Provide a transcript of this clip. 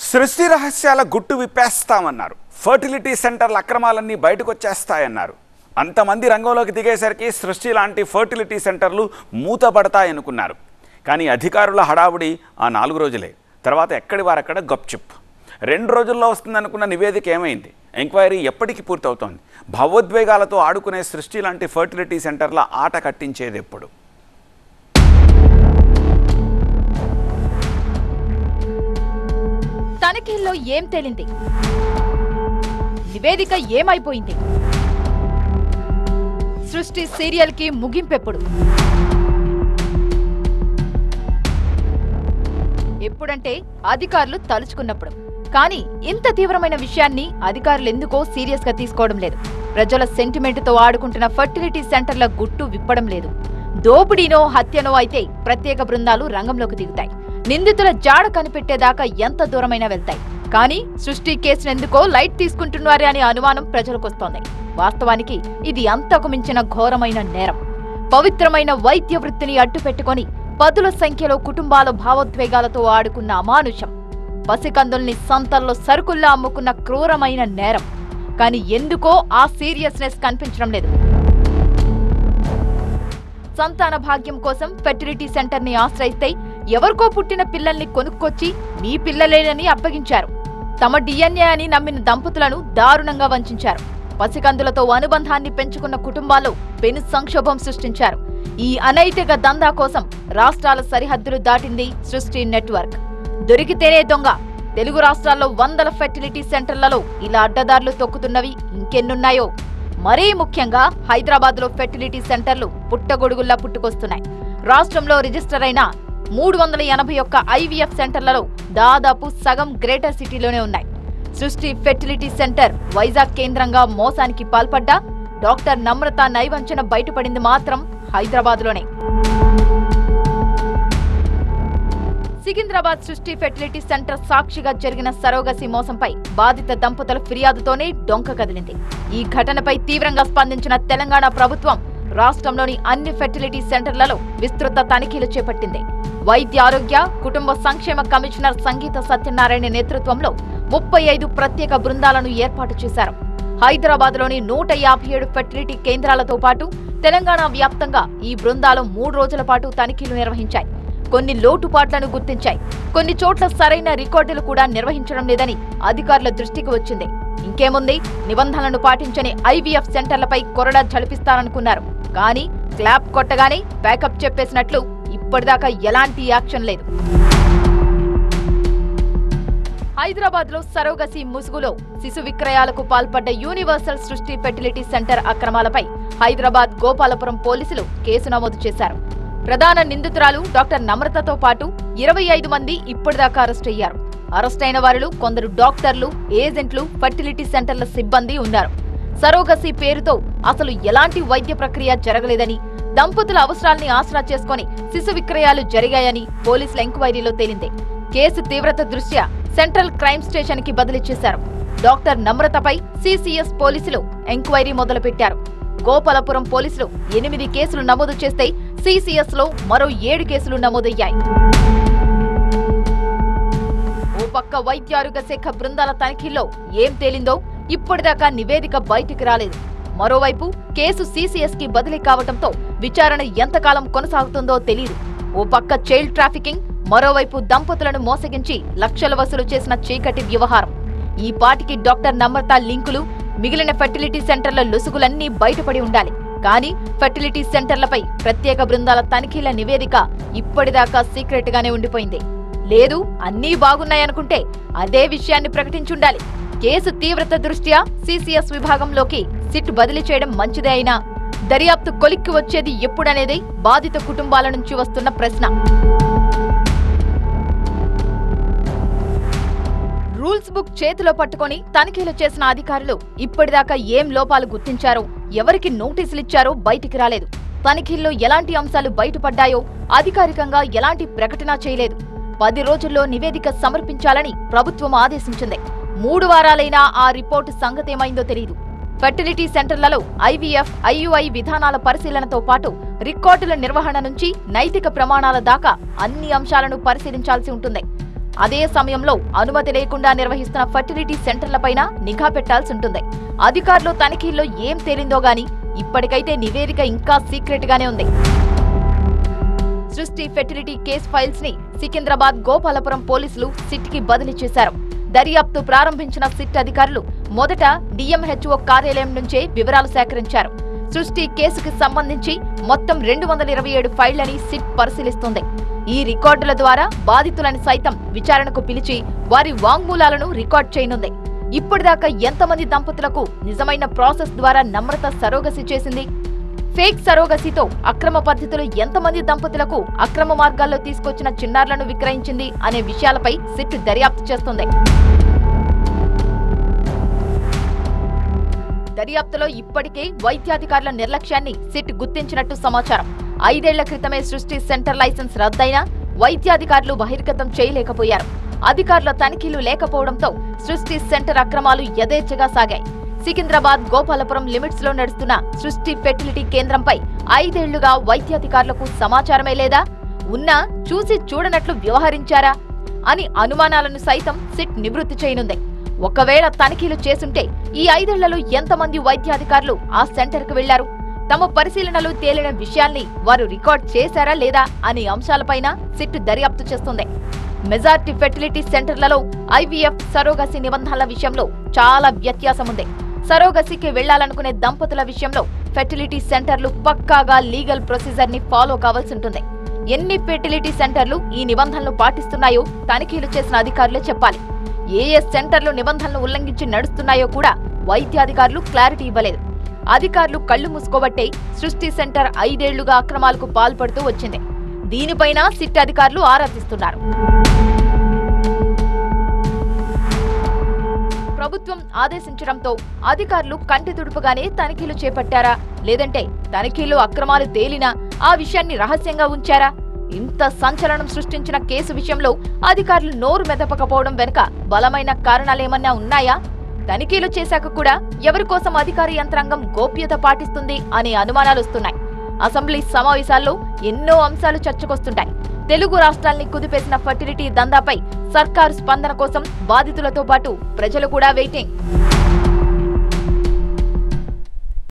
సృష్టి రహస్యాల గుట్టు విప్పేస్తామన్నారు. ఫర్టిలిటీ సెంటర్ల అక్రమాలన్నీ బయటకు వచ్చేస్తాయన్నారు. అంతమంది రంగంలోకి దిగేసరికి సృష్టి లాంటి ఫర్టిలిటీ సెంటర్లు మూతపడతాయనుకున్నారు. కానీ అధికారుల హడావుడి ఆ 4 రోజులే. తర్వాత ఎక్కడి వారక్కడ గప్చుప్. 2 రోజుల్లో వస్తుందనుకున్న నివేదిక ఏమైంది? ఎంక్వైరీ ఎప్పటికి పూర్తవుతోంది? భావోద్వేగాలతో ఆడుకునే సృష్టి లాంటి ఫర్టిలిటీ సెంటర్ల ఆట కట్టించేది ఎప్పుడు? తనిఖీల్లో ఏం తేలింది? నివేదిక ఏమైపోయింది? సృష్టి సీరియల్ కి ముగింపెప్పుడు? ఎప్పుడంటే అధికారులు తలుచుకున్నప్పుడు. కానీ ఇంత తీవ్రమైన విషయాన్ని అధికారులు ఎందుకో సీరియస్ గా తీసుకోవడం లేదు. ప్రజల సెంటిమెంట్ తో ఆడుకుంటున్న ఫర్టిలిటీ సెంటర్ల గుట్టు విప్పడం లేదు. దోపిడీనో హత్యనో అయితే ప్రత్యేక బృందాలు రంగంలోకి దిగుతాయి. నిందితుల జాడ కనిపెట్టేదాకా ఎంత దూరమైనా వెళ్తాయి. కానీ సృష్టి కేసునెందుకో లైట్ తీసుకుంటున్నారే అనే అనుమానం ప్రజలకొస్తోంది. వాస్తవానికి ఇది అంతకు మించిన ఘోరమైన నేరం. పవిత్రమైన వైద్య వృత్తిని అడ్డుపెట్టుకుని పదుల సంఖ్యలో కుటుంబాల భావోద్వేగాలతో ఆడుకున్న అమానుషం. పసికందుల్ని సంతల్లో సరుకుల్లా అమ్ముకున్న క్రూరమైన నేరం. కానీ ఎందుకో ఆ సీరియస్నెస్ కనిపించడం లేదు. సంతాన భాగ్యం కోసం ఫెర్టిలిటీ సెంటర్ ని ఆశ్రయిస్తే ఎవరికో పుట్టిన పిల్లల్ని కొనుక్కొచ్చి మీ పిల్లలేనని అప్పగించారు. తమ డిఎన్ఏ అని నమ్మిన దంపతులను దారుణంగా వంచారు. పసికందులతో అనుబంధాన్ని పెంచుకున్న కుటుంబాల్లో పెను సంక్షోభం సృష్టించారు. ఈ అనైతిక దందా కోసం రాష్ట్రాల సరిహద్దులు దాటింది సృష్టి నెట్వర్క్. దొరికితేనే దొంగ. తెలుగు రాష్ట్రాల్లో వందల ఫెర్టిలిటీ సెంటర్లలో ఇలా అడ్డదారులు తొక్కుతున్నవి ఇంకెన్నున్నాయో. మరీ ముఖ్యంగా హైదరాబాద్ లో ఫెర్టిలిటీ సెంటర్లు పుట్టగొడుగుల్లా పుట్టుకొస్తున్నాయి. రాష్ట్రంలో రిజిస్టర్ అయిన 381 ఐవీఎఫ్ సెంటర్లలో దాదాపు సగం గ్రేటర్ సిటీలోనే ఉన్నాయి. సృష్టి ఫెర్టిలిటీ సెంటర్ వైజాగ్ కేంద్రంగా మోసానికి పాల్పడ్డా డాక్టర్ నమ్రత నైవంచన బయటపడింది మాత్రం హైదరాబాద్ లోనే. సికింద్రాబాద్ సృష్టి ఫెర్టిలిటీ సెంటర్ సాక్షిగా జరిగిన సరోగసి మోసంపై బాధిత దంపతుల ఫిర్యాదుతోనే డొంక కదిలింది. ఈ ఘటనపై తీవ్రంగా స్పందించిన తెలంగాణ ప్రభుత్వం రాష్ట్రంలోని అన్ని ఫెర్టిలిటీ సెంటర్లలో విస్తృత తనిఖీలు చేపట్టింది. వైద్య ఆరోగ్య కుటుంబ సంక్షేమ కమిషనర్ సంగీత సత్యనారాయణ నేతృత్వంలో 35 ప్రత్యేక బృందాలను ఏర్పాటు చేశారు. హైదరాబాద్ లోని 157 ఫెర్టిలిటీ కేంద్రాలతో పాటు తెలంగాణ వ్యాప్తంగా ఈ బృందాలు 3 రోజుల పాటు తనిఖీలు నిర్వహించాయి. కొన్ని లోటుపాట్లను గుర్తించాయి. కొన్ని చోట్ల సరైన రికార్డులు కూడా నిర్వహించడం లేదని అధికారుల దృష్టికి వచ్చింది. ఇంకేముంది, నిబంధనలను పాటించని ఐవీఎఫ్ సెంటర్లపై కొరడా జలిపిస్తారనుకున్నారు. కానీ క్లాప్ కొట్టగానే బ్యాకప్ చెప్పేసినట్లు ఇప్పటిదాకా ఎలాంటి యాక్షన్ లేదు. హైదరాబాద్ లో సరోగసి ముసుగులో శిశు విక్రయాలకు పాల్పడ్డ యూనివర్సల్ సృష్టి ఫెర్టిలిటీ సెంటర్ అక్రమాలపై హైదరాబాద్ గోపాలపురం పోలీసులు కేసు నమోదు చేశారు. ప్రధాన నిందితురాలు డాక్టర్ నమ్రతతో పాటు 25 మంది ఇప్పటిదాకా అరెస్ట్ అయ్యారు. అరెస్ట్ అయిన వారిలో కొందరు డాక్టర్లు, ఏజెంట్లు, ఫెర్టిలిటీ సెంటర్ల సిబ్బంది ఉన్నారు. సరోగసి పేరుతో అసలు ఎలాంటి వైద్య ప్రక్రియ జరగలేదని, దంపతుల అవసరాల్ని ఆసరా చేసుకుని శిశు విక్రయాలు జరిగాయని పోలీసుల ఎంక్వైరీలో తేలింది. కేసు తీవ్రత దృష్ట్యా సెంట్రల్ క్రైమ్ స్టేషన్ కి బదిలీ చేశారు. డాక్టర్ నమ్రతపై సిసిఎస్ పోలీసులు ఎంక్వైరీ మొదలుపెట్టారు. గోపాలపురం పోలీసులు 8 కేసులు నమోదు చేస్తే సిసిఎస్ లో మరో 7 కేసులు నమోదయ్యాయి. ఓ పక్క వైద్యారోగ్య శాఖ బృందాల తనిఖీల్లో ఏం తేలిందో ఇప్పటిదాకా నివేదిక బయటికి రాలేదు. మరోవైపు కేసు సిసిఎస్ కి బదిలీ కావడంతో విచారణ ఎంతకాలం కొనసాగుతుందో తెలియదు. ఓ పక్క చైల్డ్ ట్రాఫికింగ్, మరోవైపు దంపతులను మోసగించి లక్షల వసూలు చేసిన చీకటి వ్యవహారం. ఈ పాటికి డాక్టర్ నమ్రత లింకులు, మిగిలిన ఫెర్టిలిటీ సెంటర్ల లొసుగులన్నీ బయటపడి ఉండాలి. కానీ ఫెర్టిలిటీ సెంటర్లపై ప్రత్యేక బృందాల తనిఖీల నివేదిక ఇప్పటిదాకా సీక్రెట్ గానే ఉండిపోయింది. లేదు, అన్నీ బాగున్నాయనుకుంటే అదే విషయాన్ని ప్రకటించుండాలి. కేసు తీవ్రత దృష్ట్యా సిసిఎస్ విభాగంలోకి సిట్ బదిలీ చేయడం మంచిదే అయినా దర్యాప్తు కొలిక్కి వచ్చేది ఎప్పుడనేది బాధిత కుటుంబాల నుంచి వస్తున్న ప్రశ్న. రూల్స్ బుక్ చేతిలో పట్టుకొని తనిఖీలు చేసిన అధికారులు ఇప్పటిదాకా ఏం లోపాలు గుర్తించారో, ఎవరికి నోటీసులిచ్చారో బయటికి రాలేదు. తనిఖీల్లో ఎలాంటి అంశాలు బయటపడ్డాయో అధికారికంగా ఎలాంటి ప్రకటన చేయలేదు. 10 రోజుల్లో నివేదిక సమర్పించాలని ప్రభుత్వం ఆదేశించింది. 3 వారాలైనా ఆ రిపోర్టు సంగతేమైందో తెలియదు. ఫెర్టిలిటీ సెంటర్లలో ఐవీఎఫ్, ఐయుఐ విధానాల పరిశీలనతో పాటు రికార్డుల నిర్వహణ నుంచి నైతిక ప్రమాణాల దాకా అన్ని అంశాలను పరిశీలించాల్సి ఉంటుంది. అదే సమయంలో అనుమతి లేకుండా నిర్వహిస్తున్న ఫర్టిలిటీ సెంటర్లపైన నిఘా పెట్టాల్సి ఉంటుంది. అధికారులు తనిఖీల్లో ఏం తేలిందో గాని ఇప్పటికైతే నివేదిక ఇంకా సీక్రెట్ గానే ఉంది. సృష్టి ఫెర్టిలిటీ కేస్ ఫైల్స్ ని సికింద్రాబాద్ గోపాలపురం పోలీసులు సిట్ కి బదిలీ చేశారు. దర్యాప్తు ప్రారంభించిన సిట్ అధికారులు మొదట డిఎంహెచ్ఓ కార్యాలయం నుంచే వివరాలు సేకరించారు. సృష్టి కేసుకు సంబంధించి మొత్తం 227 ఫైళ్లని సిట్ పరిశీలిస్తుంది. ఈ రికార్డుల ద్వారా బాధితులని సైతం విచారణకు పిలిచి వారి వాంగ్మూలాలను రికార్డ్ చేయనుంది. ఇప్పటిదాకా ఎంతమంది దంపతులకు నిజమైన ప్రాసెస్ ద్వారా నమ్రత సరోగసి చేసింది? ఫేక్ సరోగసితో అక్రమ పద్ధతులు ఎంతమంది దంపతులకు అక్రమ మార్గాల్లో తీసుకొచ్చిన చిన్నారులను విక్రయించింది అనే విషయాలపై సిట్ దర్యాప్తు చేస్తుంది. దర్యాప్తులో ఇప్పటికే వైద్యాధికారుల నిర్లక్ష్యాన్ని సిట్ గుర్తించినట్టు సమాచారం. 5 ఏళ్ల క్రితమే సృష్టి సెంటర్ లైసెన్స్ రద్దయినా వైద్యాధికారులు బహిర్గతం చేయలేకపోయారు. అధికారుల తనిఖీలు లేకపోవడంతో సృష్టి సెంటర్ అక్రమాలు యథేచ్ఛగా సాగాయి. సికింద్రాబాద్ గోపాలపురం లిమిట్స్ లో నడుస్తున్న సృష్టి ఫెర్టిలిటీ కేంద్రంపై 5 ఏళ్లుగా వైద్యాధికారులకు సమాచారమే లేదా? ఉన్నా చూసి చూడనట్లు వ్యవహరించారా అని అనుమానాలను సైతం సిట్ నివృత్తి చేయనుంది. ఒకవేళ తనిఖీలు చేసుంటే ఈ 5 ఏళ్లలో ఎంతమంది వైద్యాధికారులు ఆ సెంటర్కు వెళ్లారు? తమ పరిశీలనలు తేలిన విషయాల్ని వారు రికార్డ్ చేశారా లేదా అనే అంశాలపైన సిట్ దర్యాప్తు చేస్తుంది. మెజార్టీ ఫెర్టిలిటీ సెంటర్లలో ఐవీఎఫ్ సరోగసి నిబంధనల విషయంలో చాలా వ్యత్యాసం ఉంది. సరోగసికి వెళ్లాలనుకునే దంపతుల విషయంలో ఫెర్టిలిటీ సెంటర్లు పక్కాగా లీగల్ ప్రొసీజర్ ని ఫాలో కావాల్సి ఉంటుంది. ఎన్ని ఫెర్టిలిటీ సెంటర్లు ఈ నిబంధనలు పాటిస్తున్నాయో తనిఖీలు చేసిన అధికారులే చెప్పాలి. ఏ సెంటర్లు నిబంధనలు ఉల్లంఘించి నడుస్తున్నాయో కూడా వైద్యాధికారులు క్లారిటీ ఇవ్వలేదు. అధికారులు కళ్లు మూసుకోబట్టే సృష్టి సెంటర్ 5 ఏళ్లుగా అక్రమాలకు పాల్పడుతూ వచ్చింది. దీనిపైన సిట్ అధికారులు ఆరా తీస్తున్నారు. ప్రభుత్వం ఆదేశించడంతో అధికారులు కంటి తుడుపుగానే తనిఖీలు చేపట్టారా, లేదంటే తనిఖీల్లో అక్రమాలు తేలినా ఆ విషయాన్ని రహస్యంగా ఉంచారా? ఇంత సంచలనం సృష్టించిన కేసు విషయంలో అధికారులు నోరు మెదపకపోవడం వెనుక బలమైన కారణాలేమన్నా ఉన్నాయా? తనిఖీలు చేశాక కూడా ఎవరి కోసం అధికార యంత్రాంగం గోప్యత పాటిస్తుంది అనే అనుమానాలొస్తున్నాయి. అసెంబ్లీ సమావేశాల్లో ఎన్నో అంశాలు చర్చకొస్తుంటాయి. తెలుగు రాష్ట్రాల్ని కుదిపేసిన ఫర్టిలిటీ దందాపై సర్కారు స్పందన కోసం బాధితులతో పాటు ప్రజలు కూడా వెయిటింగ్.